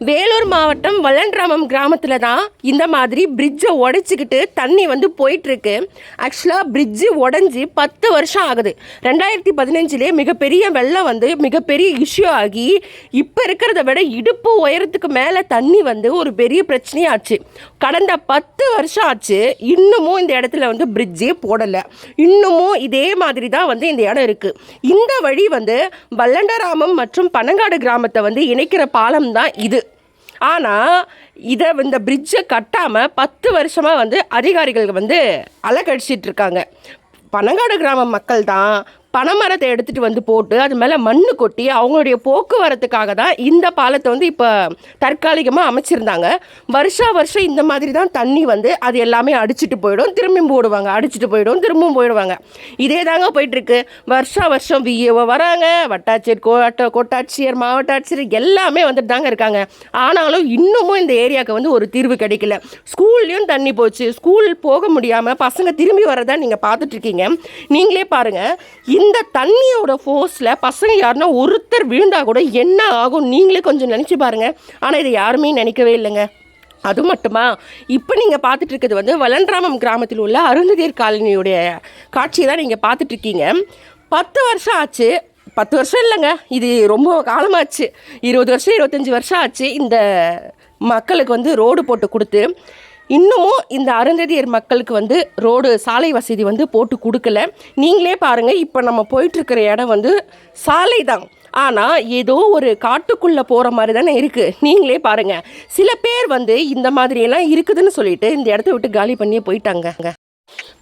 வேலூர் மாவட்டம் வல்லன்ராமம் கிராமத்தில் தான் இந்த மாதிரி பிரிட்ஜை உடைச்சிக்கிட்டு தண்ணி வந்து போயிட்டுருக்கு. ஆக்சுவலாக பிரிட்ஜு உடஞ்சி 10 வருஷம் ஆகுது. 2015 மிகப்பெரிய வெள்ளம் வந்து மிகப்பெரிய இஷ்யூ ஆகி இப்போ இருக்கிறத விட இடுப்பு உயரத்துக்கு மேலே தண்ணி வந்து ஒரு பெரிய பிரச்சனையாச்சு. கடந்த 10 வருஷம் ஆச்சு, இன்னமும் இந்த இடத்துல வந்து பிரிட்ஜே போடலை. இன்னமும் இதே மாதிரி தான் வந்து இந்த இடம் இருக்குது. இந்த வழி வந்து வல்லண்டராமம் மற்றும் பனங்காடு கிராமத்தை வந்து இணைக்கிற பாலம் தான் இது. ஆனால் இந்த பிரிட்ஜை கட்டாமல் 10 வருஷமாக வந்து அதிகாரிகள் வந்து அலக்கடிச்சிட்டு இருக்காங்க. பனங்காடு கிராம மக்கள் தான் பனைமரத்தை எடுத்துகிட்டு வந்து போட்டு அது மேலே மண் கொட்டி அவங்களுடைய போக்குவரத்துக்காக தான் இந்த பாலத்தை வந்து இப்போ தற்காலிகமாக அமைச்சிருந்தாங்க. வருஷம் இந்த மாதிரி தான் தண்ணி வந்து அது எல்லாமே அடிச்சுட்டு போயிடும், திரும்பியும் போடுவாங்க, அடிச்சுட்டு போயிடும், திரும்பவும் போயிடுவாங்க. இதே தாங்க போயிட்டுருக்கு. வருஷம் விஏஓ வராங்க, வட்டாட்சியர், கோட்டாட்சியர், மாவட்ட ஆட்சியர் எல்லாமே வந்துட்டு தாங்க இருக்காங்க. ஆனாலும் இன்னமும் இந்த ஏரியாவுக்கு வந்து ஒரு தீர்வு கிடைக்கல. ஸ்கூல்லையும் தண்ணி போச்சு, ஸ்கூல் போக முடியாமல் பசங்க திரும்பி வரதான் நீங்கள் பார்த்துட்ருக்கீங்க. நீங்களே பாருங்கள், இந்த தண்ணியோட ஃபோர்ஸில் பசங்க யாருன்னா ஒருத்தர் விழுந்தா கூட என்ன ஆகும் நீங்களே கொஞ்சம் நினச்சி பாருங்கள். ஆனால் இதை யாருமே நினைக்கவே இல்லைங்க. அது மட்டுமா, இப்போ நீங்கள் பார்த்துட்டு இருக்கிறது வந்து வல்லன்ராமம் கிராமத்தில் உள்ள அருந்ததியர் காலனியுடைய காட்சியை தான் நீங்கள் பார்த்துட்ருக்கீங்க. 10 வருஷம் ஆச்சு. 10 வருஷம் இல்லைங்க, இது ரொம்ப காலமாச்சு. 20 வருஷம் 25 வருஷம் ஆச்சு இந்த மக்களுக்கு வந்து ரோடு போட்டு கொடுத்து. இன்னமும் இந்த அருந்ததியர் மக்களுக்கு வந்து ரோடு சாலை வசதி வந்து போட்டு கொடுக்கல. நீங்களே பாருங்கள், இப்போ நம்ம போயிட்டுருக்கிற இடம் வந்து சாலை தான், ஆனால் ஏதோ ஒரு காட்டுக்குள்ளே போகிற மாதிரி தானே இருக்குது. நீங்களே பாருங்கள், சில பேர் வந்து இந்த மாதிரியெல்லாம் இருக்குதுன்னு சொல்லிட்டு இந்த இடத்த விட்டு காலி பண்ணியே போயிட்டாங்க.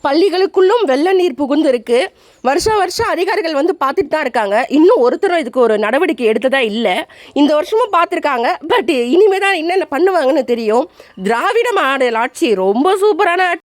பள்ளிகளுக்குள்ளும் வெள்ள நீர் புகுந்து இருக்கு. வருஷம் அதிகாரிகள் வந்து பார்த்துட்டு தான் இருக்காங்க. இன்னும் ஒருத்தரும் இதுக்கு ஒரு நடவடிக்கை எடுத்ததா இல்லை. இந்த வருஷமும் பார்த்துருக்காங்க, பட் இனிமே தான் என்னென்ன பண்ணுவாங்கன்னு தெரியும். திராவிட மாடல் ஆட்சி ரொம்ப சூப்பரான